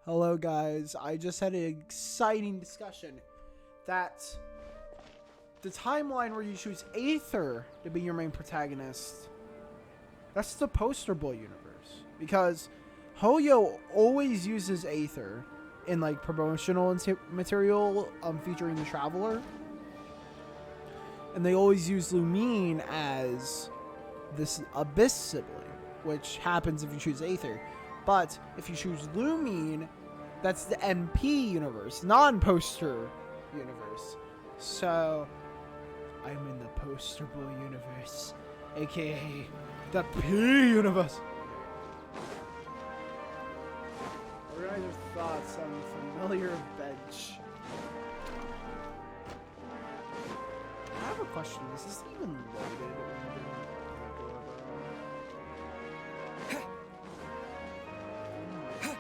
Hello guys, I just had an exciting discussion that the timeline where you choose Aether to be your main protagonist, that's the poster boy universe. Because Hoyo always uses Aether in like promotional material featuring the Traveler. And they always use Lumine as this Abyss sibling, which happens if you choose Aether. But if you choose Lumine, that's the MP universe, non-poster universe. So, I'm in the poster boy universe, aka the P universe. What are your thoughts on familiar bench? I have a question. Is this even loaded?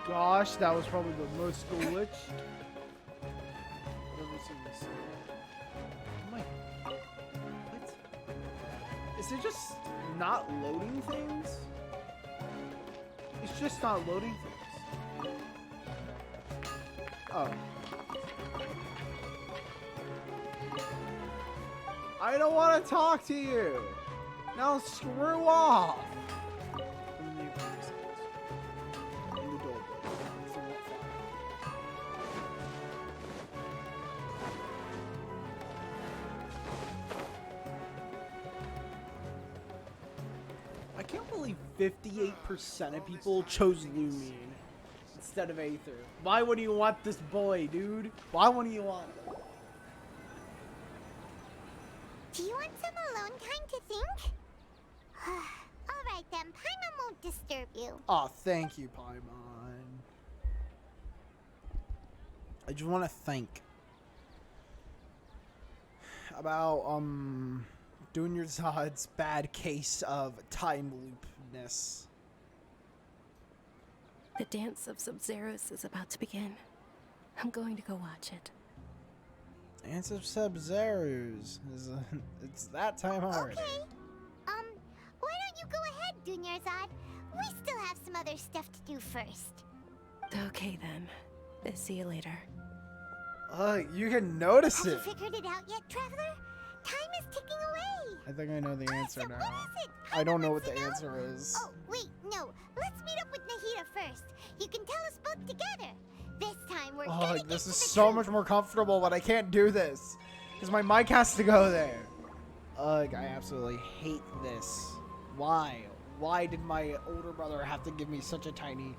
Gosh, that was probably the most glitch I've ever seen this. Oh my, what? Is it just not loading things? It's just not loading things. Oh. I don't want to talk to you. Now screw off. I can't believe 58% of people chose Lumine instead of Aether. Why would you want this boy, dude? Why wouldn't you want him? Do you want some alone time to think? Alright then, Paimon won't disturb you. Oh, thank you, Paimon. I just want to think about, Junior Zod's bad case of time loopness. The dance of Sub-Zeros is about to begin. I'm going to go watch it. Dance of Sub-Zeros. It's that time already. Okay. Why don't you go ahead, Junior Zod? We still have some other stuff to do first. Okay then. See you later. You can notice Have it. you figured it out yet, Traveler? Time is ticking away. I think I know the answer So now. what is it? I don't know what Wants the to know? answer is. Oh, wait, no. Let's meet up with Nahida first. You can tell us both together. This time we're gonna get This to is the so truth. much more comfortable, but I can't do this because my mic has to go there. Ugh, I absolutely hate this. Why? Why did my older brother have to give me such a tiny?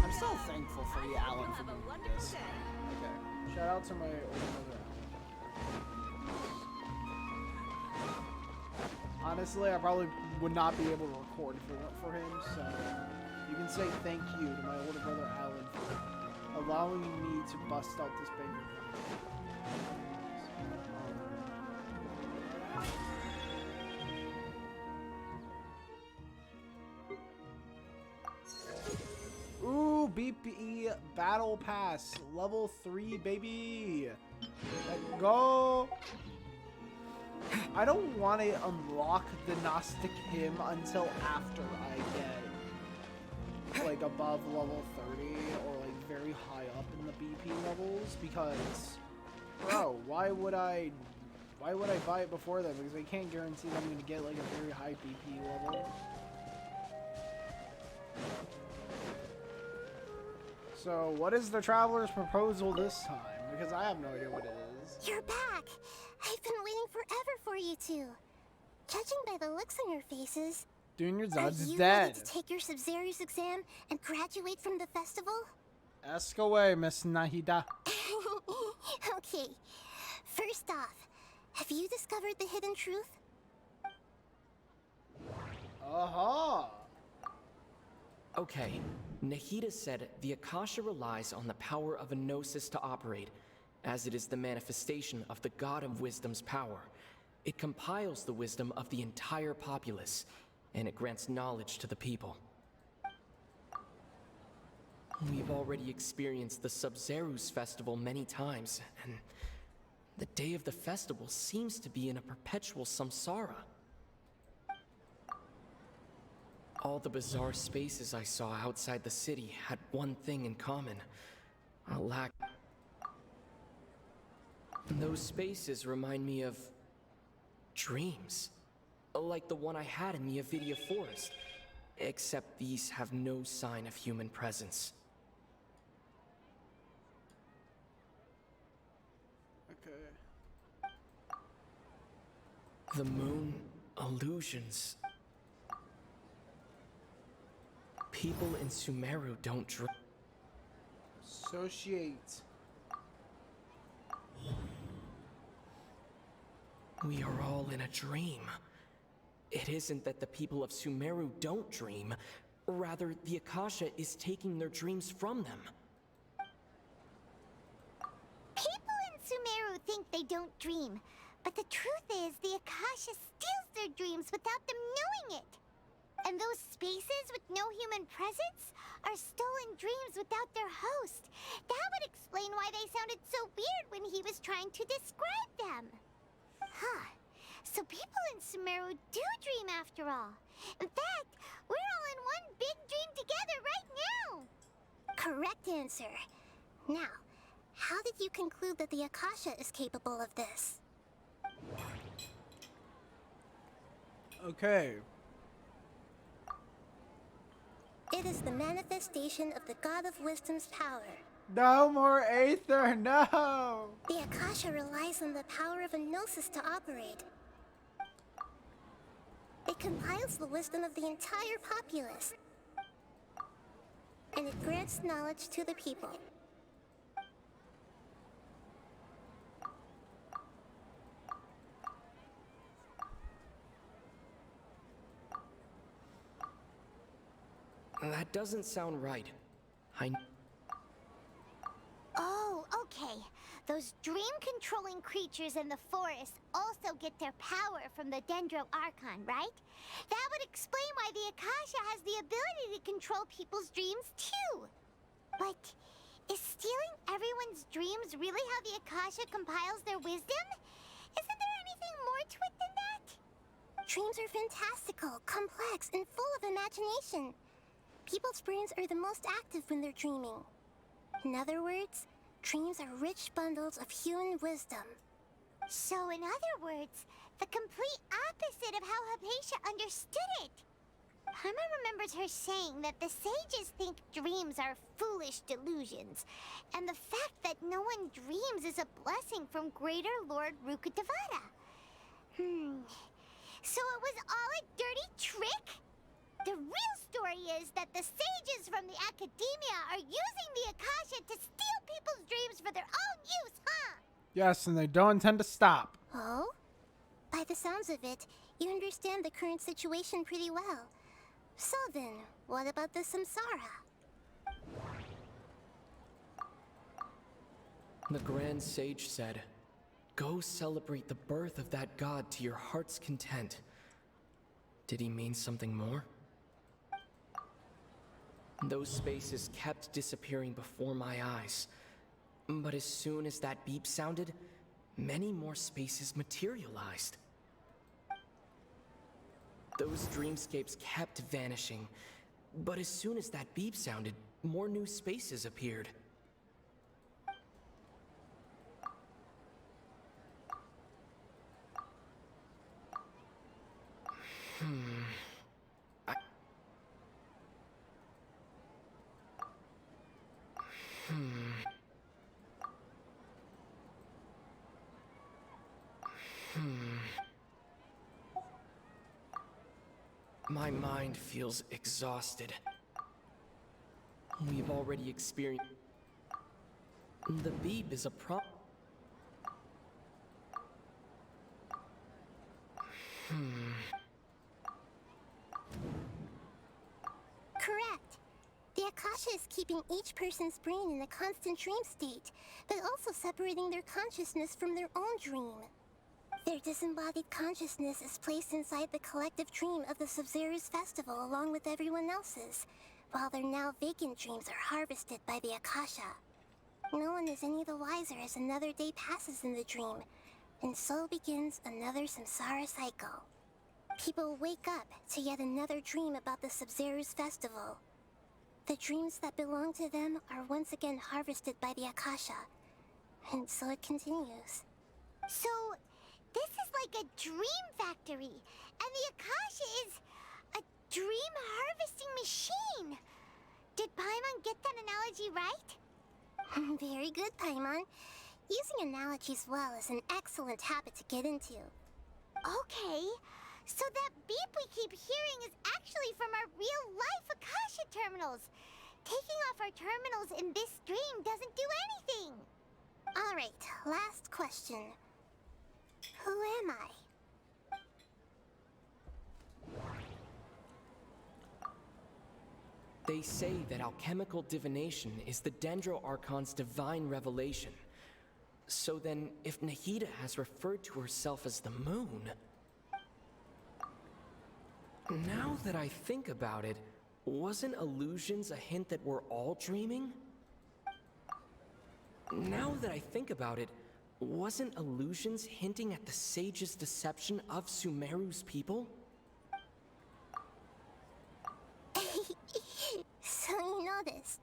I'm still thankful for you, Alan, for doing this. Okay. Shout out to my older brother, Alan. Honestly, I probably would not be able to record if it weren't for him, so you can say thank you to my older brother, Alan, for allowing me to bust out this banger. Ooh, BP Battle Pass, level 3, baby. Let's go. I don't want to unlock the Gnostic Hymn until after I get like above level 30 or like very high up in the BP levels, because bro, why would I buy it before then? Because I can't guarantee that I'm going to get like a very high BP level. So, what is the Traveler's proposal this time? Because I have no idea what it is. You're back. I've been waiting forever for you two. Judging by the looks on your faces, Junior are Zod's you dead. ready to take your Sub-Zero's exam and graduate from the festival? Ask away, Miss Nahida. Okay. First off, have you discovered the hidden truth? Aha! Okay, Nahida said the Akasha relies on the power of a gnosis to operate, as it is the manifestation of the God of Wisdom's power. It compiles the wisdom of the entire populace, and it grants knowledge to the people. We've already experienced the Sub-Zeros festival many times, and the day of the festival seems to be in a perpetual samsara. All the bizarre spaces I saw outside the city had one thing in common. A lack. Those spaces remind me of dreams. Like the one I had in the Avidia Forest. Except these have no sign of human presence. Okay. The moon illusions. People in Sumeru don't dream. Associate. We are all in a dream. It isn't that the people of Sumeru don't dream. Rather, the Akasha is taking their dreams from them. People in Sumeru think they don't dream, but the truth is the Akasha steals their dreams without them knowing it. And those spaces with no human presence are stolen dreams without their host. That would explain why they sounded so weird when he was trying to describe them. Huh. So people in Sumeru do dream after all. In fact, we're all in one big dream together right now. Correct answer. Now, how did you conclude that the Akasha is capable of this? Okay. It is the manifestation of the God of Wisdom's power. No more Aether, no! The Akasha relies on the power of a gnosis to operate. It compiles the wisdom of the entire populace. And it grants knowledge to the people. That doesn't sound right. Oh, okay. Those dream-controlling creatures in the forest also get their power from the Dendro Archon, right? That would explain why the Akasha has the ability to control people's dreams, too. But is stealing everyone's dreams really how the Akasha compiles their wisdom? Isn't there anything more to it than that? Dreams are fantastical, complex, and full of imagination. People's brains are the most active when they're dreaming. In other words, dreams are rich bundles of human wisdom. So in other words, the complete opposite of how Hypatia understood it. Paimon remembers her saying that the sages think dreams are foolish delusions, and the fact that no one dreams is a blessing from Greater Lord Rukkhadevata. So it was all a dirty trick? The real story is that the sages from the academia are using the Akasha to steal people's dreams for their own use, huh? Yes, and they don't intend to stop. Oh? By the sounds of it, you understand the current situation pretty well. So then, what about the Samsara? The Grand Sage said, "Go celebrate the birth of that god to your heart's content." Did he mean something more? Those spaces kept disappearing before my eyes. But as soon as that beep sounded, many more spaces materialized. Those dreamscapes kept vanishing. But as soon as that beep sounded, more new spaces appeared. My mind feels exhausted. We've already experienced... The beep is a Correct. The Akasha is keeping each person's brain in a constant dream state, but also separating their consciousness from their own dream. Their disembodied consciousness is placed inside the collective dream of the Sub-Zero's festival along with everyone else's, while their now vacant dreams are harvested by the Akasha. No one is any the wiser as another day passes in the dream, and so begins another samsara cycle. People wake up to yet another dream about the Sub-Zero's festival. The dreams that belong to them are once again harvested by the Akasha. And so it continues. So, this is like a dream factory, and the Akasha is a dream harvesting machine. Did Paimon get that analogy right? Very good, Paimon. Using analogies well is an excellent habit to get into. Okay, so that beep we keep hearing is actually from our real-life Akasha terminals. Taking off our terminals in this dream doesn't do anything. All right, last question. Who am I? They say that alchemical divination is the Dendro Archon's divine revelation. So then, if Nahida has referred to herself as the moon... Now that I think about it, wasn't illusions a hint that we're all dreaming? Now that I think about it, wasn't illusions hinting at the sage's deception of Sumeru's people? So you noticed.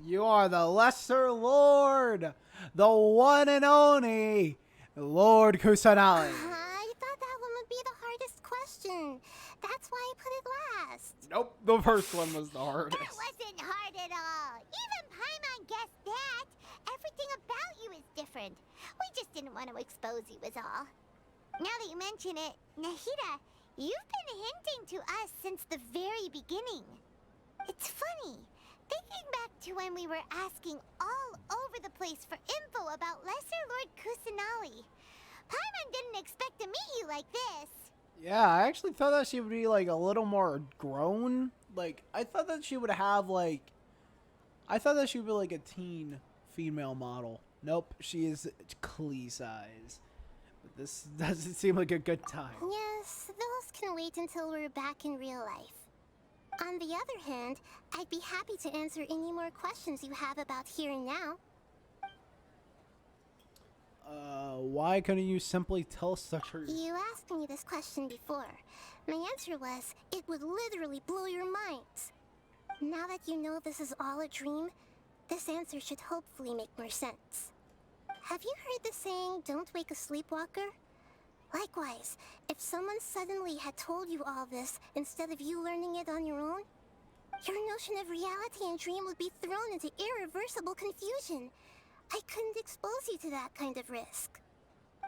You are the Lesser Lord, the one and only Lord Kusanali. I thought that one would be the hardest question. That's why I put it last. Nope, the first one was the hardest. That wasn't hard at all. Even Paimon guessed that. Everything about you is different. We just didn't want to expose you is all. Now that you mention it, Nahida, you've been hinting to us since the very beginning. It's funny. Thinking back to when we were asking all over the place for info about Lesser Lord Kusanali. Paimon didn't expect to meet you like this. Yeah, I actually thought that she would be like a little more grown. Like, I thought that she would have like... I thought that she would be like a teen female model. Nope, she is Klee size. But this doesn't seem like a good time. Yes, those can wait until we're back in real life. On the other hand, I'd be happy to answer any more questions you have about here and now. Why couldn't you simply tell us the truth? You asked me this question before. My answer was, it would literally blow your minds. Now that you know this is all a dream, this answer should hopefully make more sense. Have you heard the saying, don't wake a sleepwalker? Likewise, if someone suddenly had told you all this instead of you learning it on your own, your notion of reality and dream would be thrown into irreversible confusion. I couldn't expose you to that kind of risk.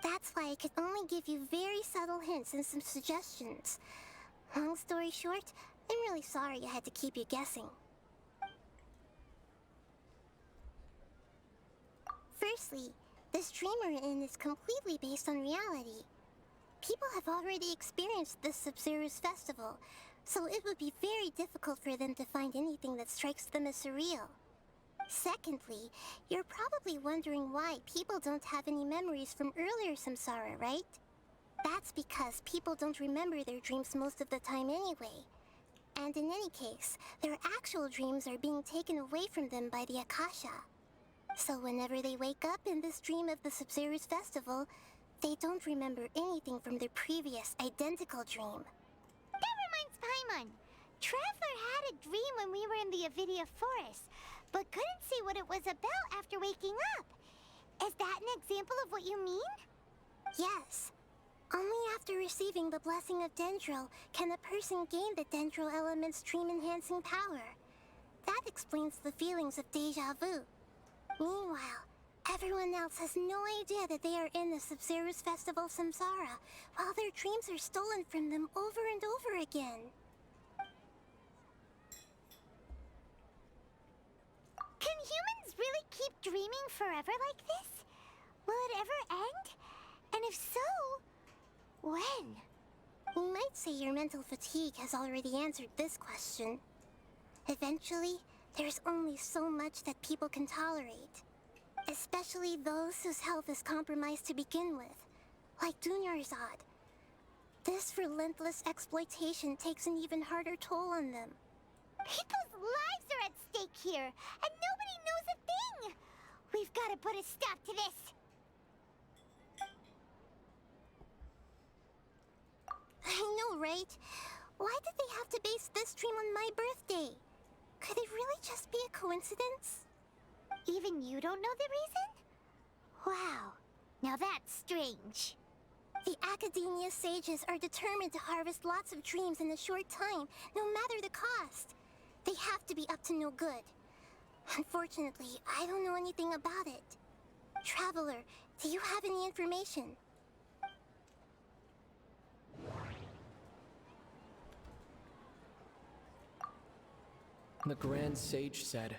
That's why I could only give you very subtle hints and some suggestions. Long story short, I'm really sorry I had to keep you guessing. Firstly, this dream we're in is completely based on reality. People have already experienced this Sub-Zero's festival, so it would be very difficult for them to find anything that strikes them as surreal. Secondly, you're probably wondering why people don't have any memories from earlier samsara, right? That's because people don't remember their dreams most of the time anyway. And in any case, their actual dreams are being taken away from them by the Akasha. So whenever they wake up in this dream of the Sub-Zero's festival, they don't remember anything from their previous identical dream. That reminds Paimon. Traveler had a dream when we were in the Avidia forest, but couldn't see what it was about after waking up. Is that an example of what you mean? Yes. Only after receiving the blessing of Dendro can a person gain the Dendro element's dream-enhancing power. That explains the feelings of deja vu. Meanwhile, everyone else has no idea that they are in the Sub-Zero's festival samsara, while their dreams are stolen from them over and over again. Can humans really keep dreaming forever like this? Will it ever end? And if so, when? You might say your mental fatigue has already answered this question. Eventually, there's only so much that people can tolerate. Especially those whose health is compromised to begin with, like Dunyarzad. This relentless exploitation takes an even harder toll on them. People's lives are at stake here, and nobody knows a thing! We've got to put a stop to this! I know, right? Why did they have to base this dream on my birthday? Could it really just be a coincidence? Even you don't know the reason? Wow, now that's strange. The Academia sages are determined to harvest lots of dreams in a short time, no matter the cost. They have to be up to no good. Unfortunately, I don't know anything about it. Traveler, do you have any information? The Grand Sage said,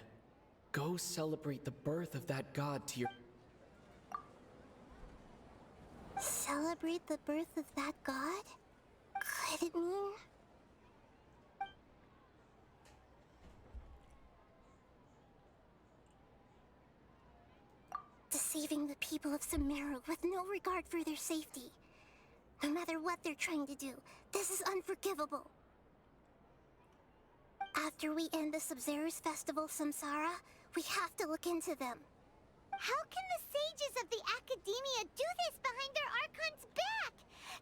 "Go celebrate the birth of that god to your..." Celebrate the birth of that god? Could it mean... deceiving the people of Sumeru with no regard for their safety? No matter what they're trying to do, this is unforgivable. After we end the Sub-Zero's festival, Samsara, we have to look into them. How can the sages of the Academia do this behind their Archon's back?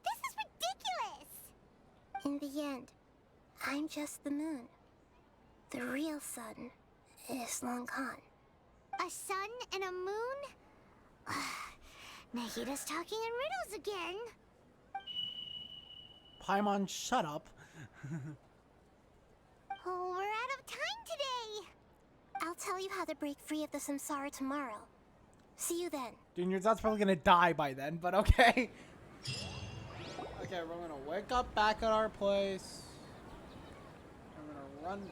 This is ridiculous! In the end, I'm just the moon. The real sun is long gone. A sun and a moon? Nahida's talking in riddles again. Paimon, shut up. Oh, we're out of time today. I'll tell you how to break free of the samsara tomorrow. See you then. Junior, that's probably gonna die by then, but okay. Okay, we're gonna wake up back at our place. I'm gonna run.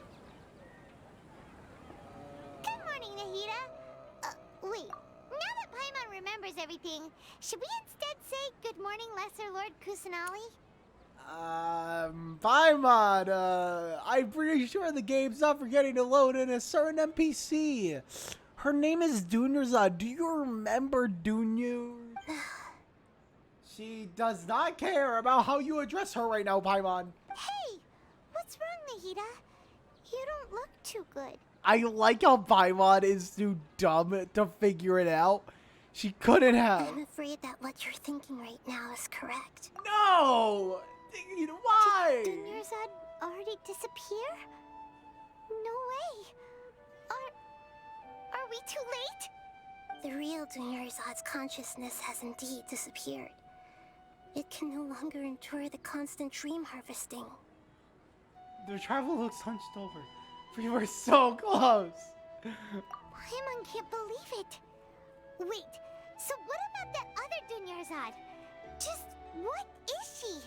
Good morning, Nahida. Wait. Now that Paimon remembers everything, should we instead say good morning, Lesser Lord Kusanali? Paimon, I'm pretty sure the game's not forgetting to load in a certain NPC. Her name is Dunyarzad. Do you remember Dunya? She does not care about how you address her right now, Paimon. Hey, what's wrong, Nahida? You don't look too good. I like how Paimon is too dumb to figure it out. She couldn't have. I'm afraid that what you're thinking right now is correct. No! Why? Did Dunyarzad already disappear? No way. Are we too late? The real Dunyarzad's consciousness has indeed disappeared. It can no longer endure the constant dream harvesting. The travel looks hunched over. We were so close. Paimon can't believe it. Wait, so what about that other Dunyarzad? Just what is she?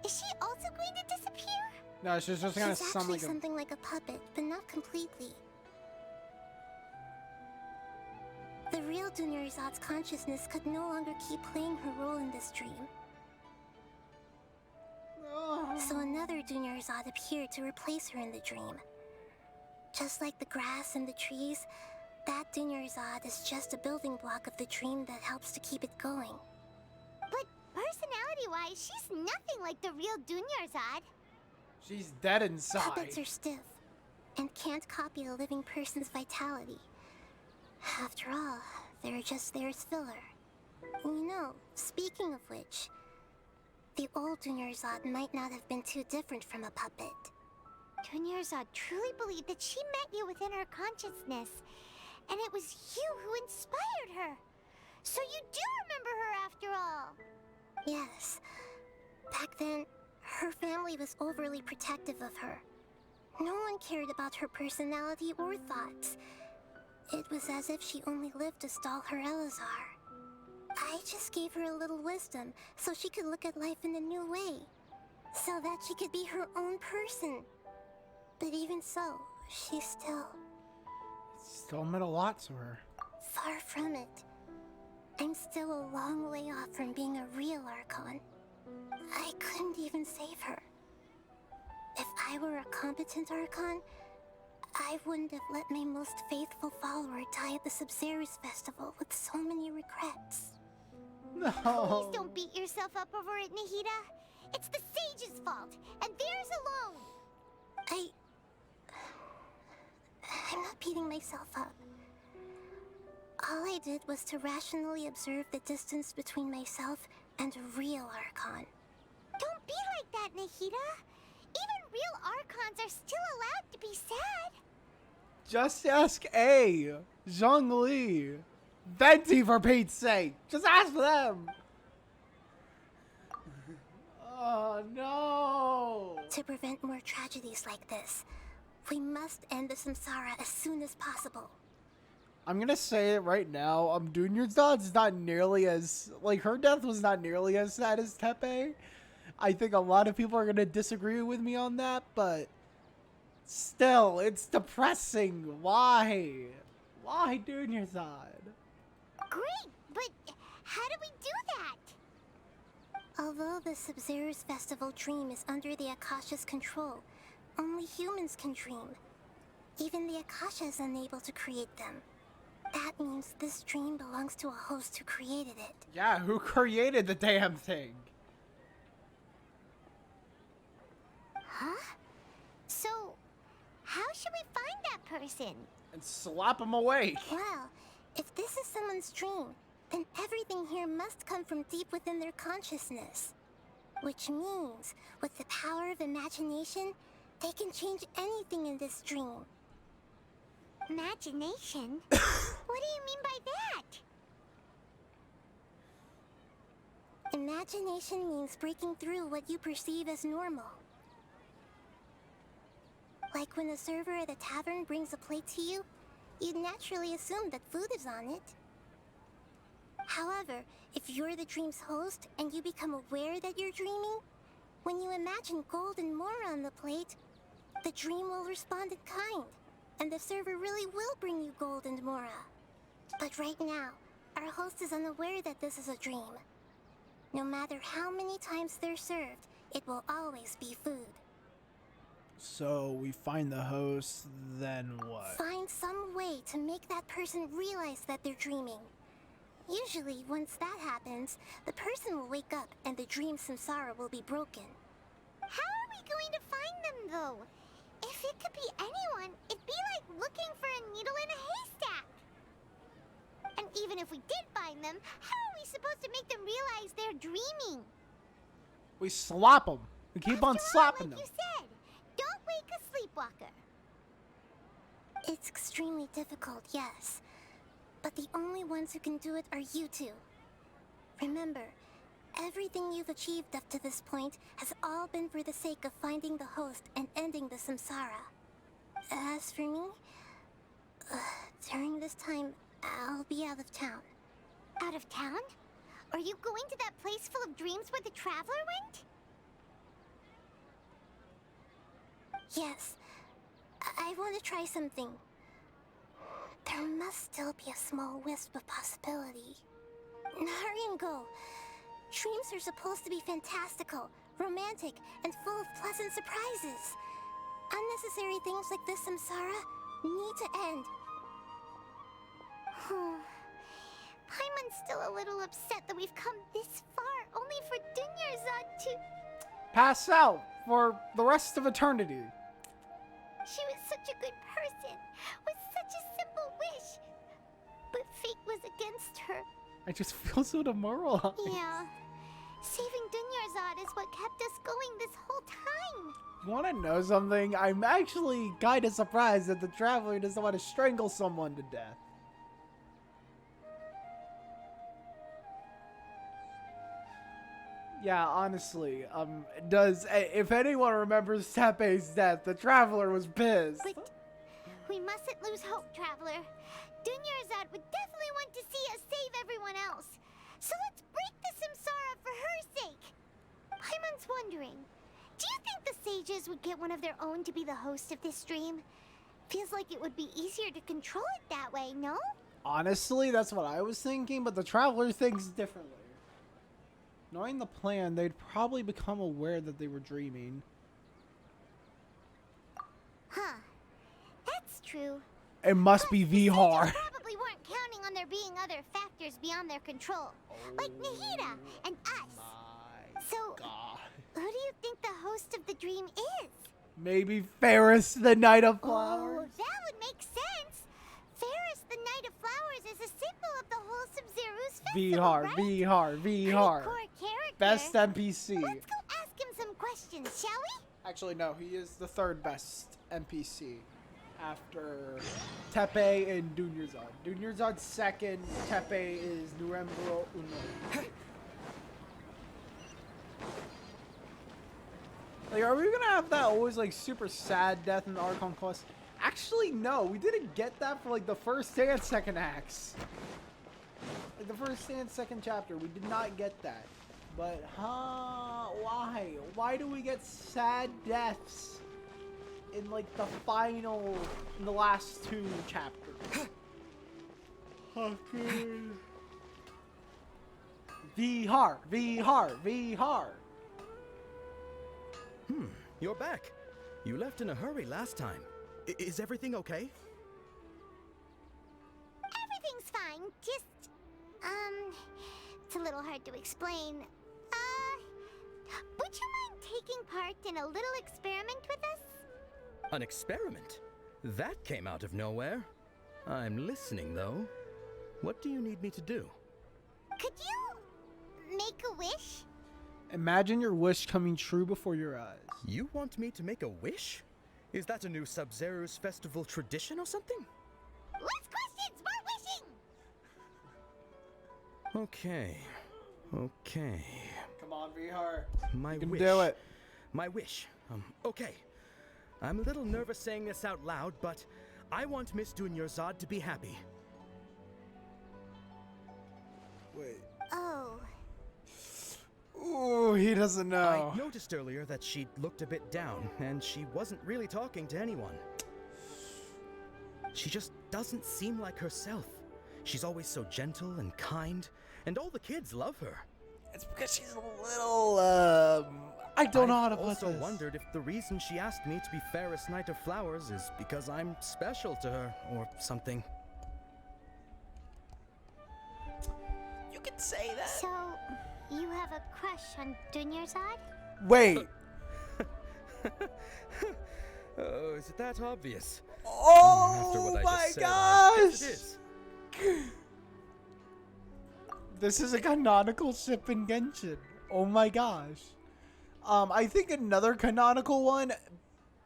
Is she also going to disappear? No, she's just gonna She's sound actually like a... something like a puppet, but not completely. The real Dunyarzad's consciousness could no longer keep playing her role in this dream. So another Dunyarzad appeared to replace her in the dream. Just like the grass and the trees, that Dunyarzad is just a building block of the dream that helps to keep it going. But personality-wise, she's nothing like the real Dunyarzad. She's dead inside. Puppets are stiff and can't copy a living person's vitality. After all, they're just there as filler. You know, speaking of which, the old Dunyarzad might not have been too different from a puppet. Dunyarzad truly believed that she met you within her consciousness, and it was you who inspired her. So you do remember her after all. Yes. Back then, her family was overly protective of her. No one cared about her personality or thoughts. It was as if she only lived to stall her Elazar. I just gave her a little wisdom so she could look at life in a new way. So that she could be her own person. But even so, she Still meant a lot to her. far from it. I'm still a long way off from being a real Archon. I couldn't even save her. If I were a competent Archon, I wouldn't have let my most faithful follower die at the Sub-Zero's festival with so many regrets. No. Please don't beat yourself up over it, Nahida. It's the sage's fault, and theirs alone. I'm not beating myself up. All I did was to rationally observe the distance between myself and a real Archon. Don't be like that, Nahida. Even real Archons are still allowed to be sad. Just ask A, Zhongli, Venti for Pete's sake. Just ask them. Oh no. To prevent more tragedies like this, we must end the samsara as soon as possible. I'm gonna say it right now. Dunya's death's not nearly as her death was not nearly as sad as Tepe. I think a lot of people are gonna disagree with me on that, but still, it's depressing. Why? Why Dunya's dead? Great, but how do we do that? Although the Sub-Zero's festival dream is under the Akasha's control, only humans can dream. Even the Akasha is unable to create them. That means this dream belongs to a host who created it. Yeah, who created the damn thing? Huh? So, how should we find that person? And slap him awake. Well, if this is someone's dream, then everything here must come from deep within their consciousness. Which means, with the power of imagination, they can change anything in this dream. Imagination? What do you mean by that? Imagination means breaking through what you perceive as normal. Like when a server at a tavern brings a plate to you, you'd naturally assume that food is on it. However, if you're the dream's host and you become aware that you're dreaming, when you imagine gold and more on the plate, the dream will respond in kind, and the server really will bring you gold and mora. But right now, our host is unaware that this is a dream. No matter how many times they're served, it will always be food. So we find the host, then what? Find some way to make that person realize that they're dreaming. Usually, once that happens, the person will wake up and the dream samsara will be broken. How are we going to find them, though? If it could be anyone, it'd be like looking for a needle in a haystack. And even if we did find them, how are we supposed to make them realize they're dreaming? We slap them. We keep on After all, slapping like them. you said, don't wake a sleepwalker. It's extremely difficult, yes. But the only ones who can do it are you two. Remember, everything you've achieved up to this point has all been for the sake of finding the host and ending the samsara. As for me, during this time, I'll be out of town. Out of town? Are you going to that place full of dreams where the Traveler went? Yes, I want to try something. There must still be a small wisp of possibility. Hurry and go. Dreams are supposed to be fantastical, romantic, and full of pleasant surprises. Unnecessary things like this samsara need to end. Paimon's still a little upset that we've come this far only for Dunyarzad to... Pass out for the rest of eternity. She was such a good person, with such a simple wish. But fate was against her. I just feel so demoralized. Yeah. Saving Dunyarzad is what kept us going this whole time. You want to know something? I'm actually kind of surprised that the Traveler doesn't want to strangle someone to death. Yeah, honestly, if anyone remembers Tepe's death, the Traveler was pissed. But we mustn't lose hope, Traveler. Dunyarzad would definitely want to see us save everyone else. So let's break the samsara for her sake. Paimon's wondering, do you think the sages would get one of their own to be the host of this stream? Feels like it would be easier to control it that way, no? Honestly, that's what I was thinking, but the Traveler thinks differently. Knowing the plan, they'd probably become aware that they were dreaming. Huh. That's true. It must be The Vihar. sages probably weren't counting on there being other factors beyond their control, like Nahida and us. So, God. who do you think the host of the dream is? Maybe Ferris, the Knight of Oh, Flowers. that would make sense. Ferris, the Knight of Flowers, is a symbol of the whole Sub-Zero's festival, Vihar, right? Vihar, Pretty Vihar. core character. Best NPC. Let's go ask him some questions. questions, shall we? Actually, no. He is the third best NPC after Tepe and Dunyarzad. Dunyarzad's second. Tepe is Nurembro Uno. Like, are we gonna have that always like super sad death in the Archon quest? Actually, no. We didn't get that for like the first and second acts. Like the first and second chapter, we did not get that. But why? Why do we get sad deaths in like the final, in the last two chapters? Vihar, Vihar, Vihar. You're back. You left in a hurry last time. Is everything okay? Everything's fine. Just, it's a little hard to explain. Would you mind taking part in a little experiment with us? An experiment? That came out of nowhere. I'm listening, though. What do you need me to do? Could you make a wish? Imagine your wish coming true before your eyes. You want me to make a wish? Is that a new Sub-Zero's festival tradition or something? Less questions, more wishing! Okay. Come on, Vihar. My You can wish. do it. My wish. Okay. I'm a little nervous saying this out loud, but I want Miss Dunyarzad to be happy. Wait. Oh. Ooh, he doesn't know. I noticed earlier that she looked a bit down, and she wasn't really talking to anyone. She just doesn't seem like herself. She's always so gentle and kind, and all the kids love her. It's because she's a little, I don't know how to I've put also this. wondered if the reason she asked me to be fairest knight of flowers is because I'm special to her, or something. You can say that. So, you have a crush on Dunyarzad? Wait. Oh, is it that obvious? Oh After what I my just said, I gosh. guess it is. This is a canonical ship in Genshin. Oh my gosh. I think another canonical one,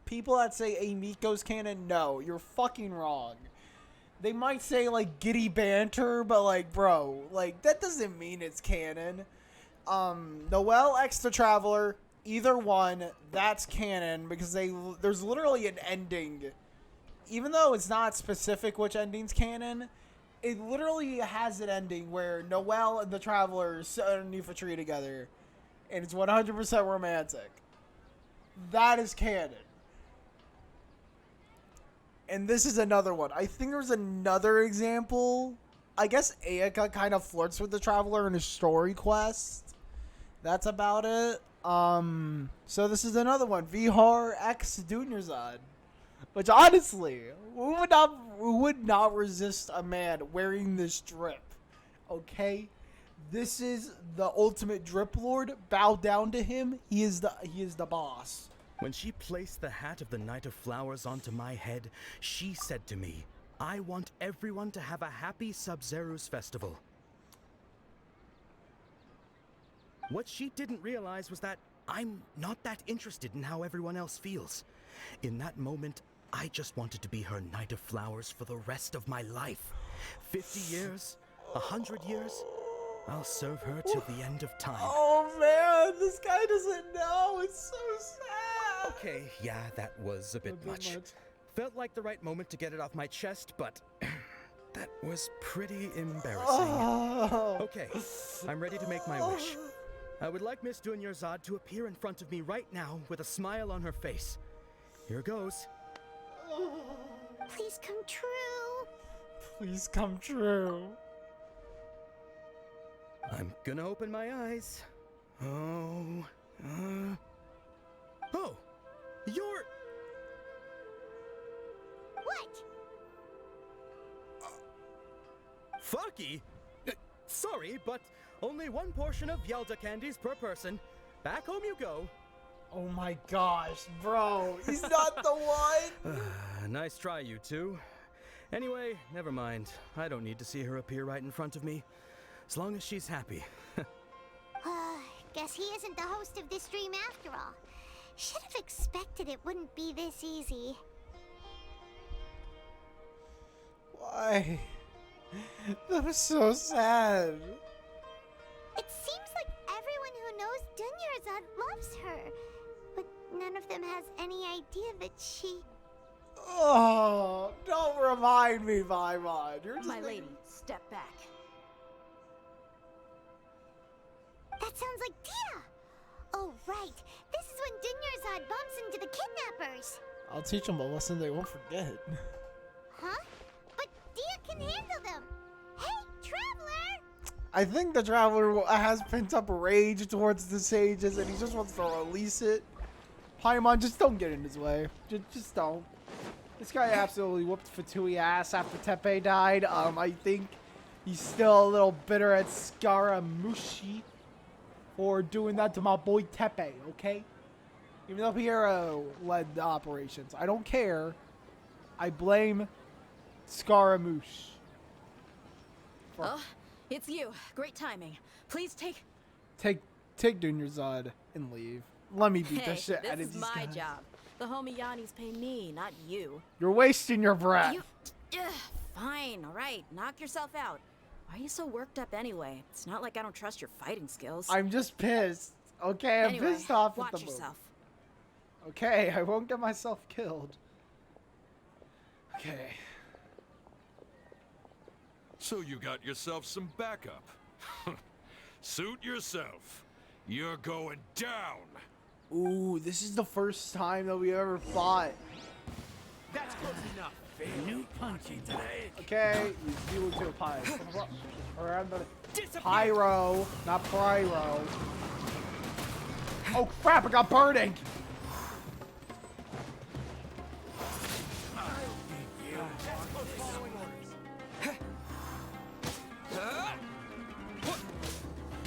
people that say Amiko's canon, no, you're fucking wrong. They might say like giddy banter, but like, bro, like that doesn't mean it's canon. Noelle X the Traveler, either one, that's canon because there's literally an ending. Even though it's not specific which ending's canon, it literally has an ending where Noelle and the Traveler sit underneath a tree together, and it's 100% romantic. That is canon. And this is another one. I think there's another example. I guess Ayaka kind of flirts with the Traveler in his story quest. That's about it. So this is another one. Vihar X Dunyarzad. Which honestly, who would not resist a man wearing this drip? Okay? This is the ultimate drip lord. Bow down to him. He is the boss. When she placed the hat of the Knight of Flowers onto my head, she said to me, I want everyone to have a happy Sub-Zero's festival. What she didn't realize was that I'm not that interested in how everyone else feels. In that moment, I just wanted to be her Knight of Flowers for the rest of my life. 50 years, 100 years, I'll serve her till the end of time. Oh man, this guy doesn't know. It's so sad. Okay, yeah, that was a bit much. Felt like the right moment to get it off my chest, but that was pretty embarrassing. Oh. Okay, I'm ready to make my wish. I would like Miss Dunyarzad to appear in front of me right now with a smile on her face. Here goes. Please come true. Please come true. I'm gonna open my eyes. Oh, you're... What? Fucky? Sorry, but only one portion of Yelda candies per person. Back home you go. Oh my gosh, bro. He's not the one. Nice try, you two. Anyway, never mind. I don't need to see her appear right in front of me. As long as she's happy. Guess he isn't the host of this stream after all. Should have expected it wouldn't be this easy. Why? That was so sad. It seems like everyone who knows Dunyarzad loves her, but none of them has any idea that she... Oh, don't remind me, Paimon. You're just My lady, step back. That sounds like Dia! Oh, right. This is when Dunyarzad bumps into the kidnappers. I'll teach them a lesson they won't forget. Huh? But Dia can handle them. Hey, Traveler! I think the Traveler has pent up rage towards the sages and he just wants to release it. Paimon, just don't get in his way. Just don't. This guy absolutely whooped Fatui ass after Tepe died. I think he's still a little bitter at Scaramucci for doing that to my boy Tepe, okay? Even though Piero led the operations. I don't care. I blame Scaramouche. Oh, it's you. Great timing. Please take... Take Dunyarzad and leave. Let me beat the shit out of this these is my guys. job. The homie Yannis pay me, not you. You're wasting your breath. Fine, all right. Knock yourself out. Why are you so worked up anyway? It's not like I don't trust your fighting skills. I'm just pissed. Okay, I'm Anyway, pissed off watch at the yourself. moment. Okay, I won't get myself killed. Okay. So you got yourself some backup. Suit yourself. You're going down. Ooh, this is the first time that we ever fought. That's close enough. New punchy today. Okay, you do to a pie. Remember, pyro, not pyro. Oh crap! I got burning.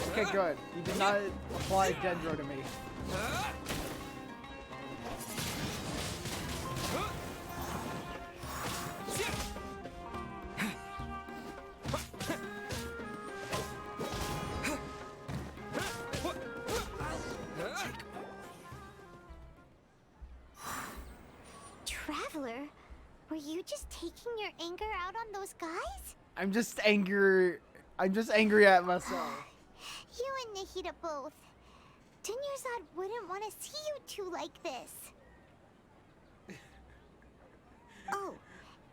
Okay, good. You did not apply Dendro to me. Traveler, were you just taking your anger out on those guys? I'm just angry. I'm just angry at myself. You and Nahida both. Dunyarzad wouldn't want to see you two like this. Oh,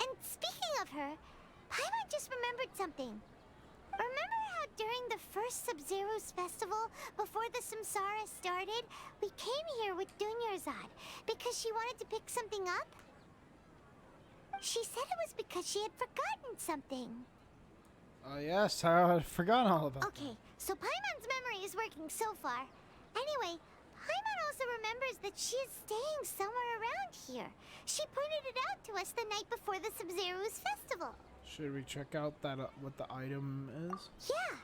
and speaking of her, Paimon just remembered something. Remember how during the first Sub-Zero's festival, before the Samsara started, we came here with Dunyarzad because she wanted to pick something up? She said it was because she had forgotten something. Yes, I forgot all about that. Okay, so Paimon's memory is working so far. Anyway, Paimon also remembers that she is staying somewhere around here. She pointed it out to us the night before the Sub-Zero's festival. Should we check out that what the item is? Yeah,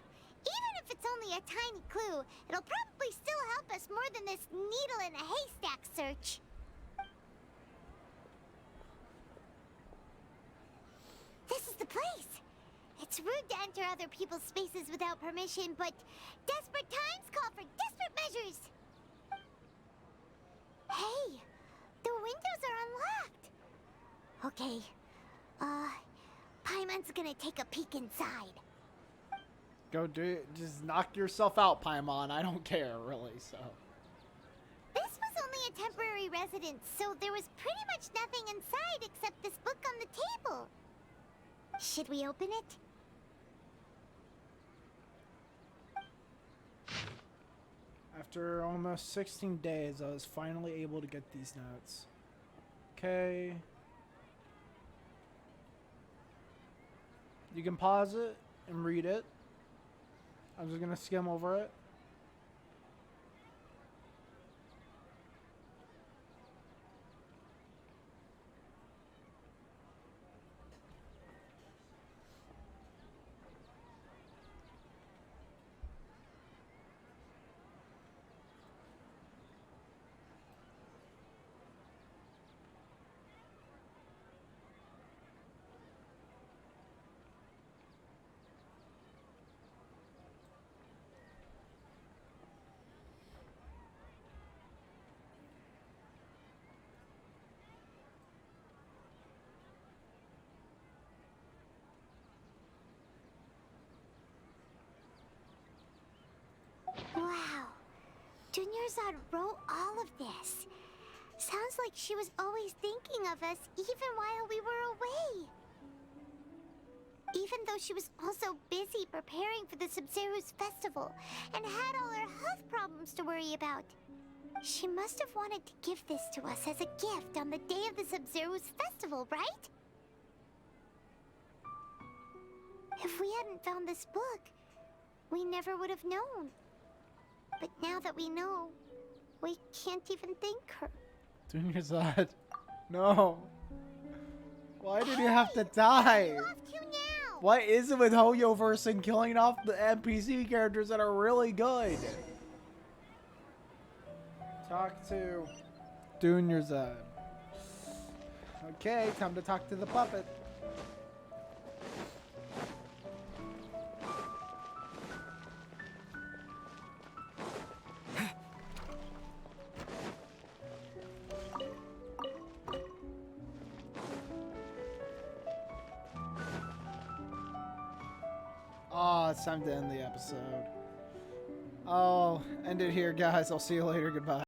even if it's only a tiny clue, it'll probably still help us more than this needle in a haystack search. This is the place. It's rude to enter other people's spaces without permission, but desperate times call for desperate measures. Hey, the windows are unlocked. Okay, Paimon's gonna take a peek inside. Go do it. Just knock yourself out, Paimon. I don't care, really, so. This was only a temporary residence, so there was pretty much nothing inside except this book on the table. Should we open it? After almost 16 days, I was finally able to get these notes. Okay. You can pause it and read it. I'm just gonna skim over it. Dunyarzad wrote all of this. Sounds like she was always thinking of us even while we were away. Even though she was also busy preparing for the Sabzeruz festival and had all her health problems to worry about. She must have wanted to give this to us as a gift on the day of the Sabzeruz festival, right? If we hadn't found this book, we never would have known. But now that we know, we can't even thank her. Dunyarzad. No. Why did you have to die? Off to now! What is it with Hoyoverse and killing off the NPC characters that are really good? Talk to Dunyarzad. Okay, time to talk to the puppet. Oh, it's time to end the episode. Oh, end it here, guys. I'll see you later. Goodbye.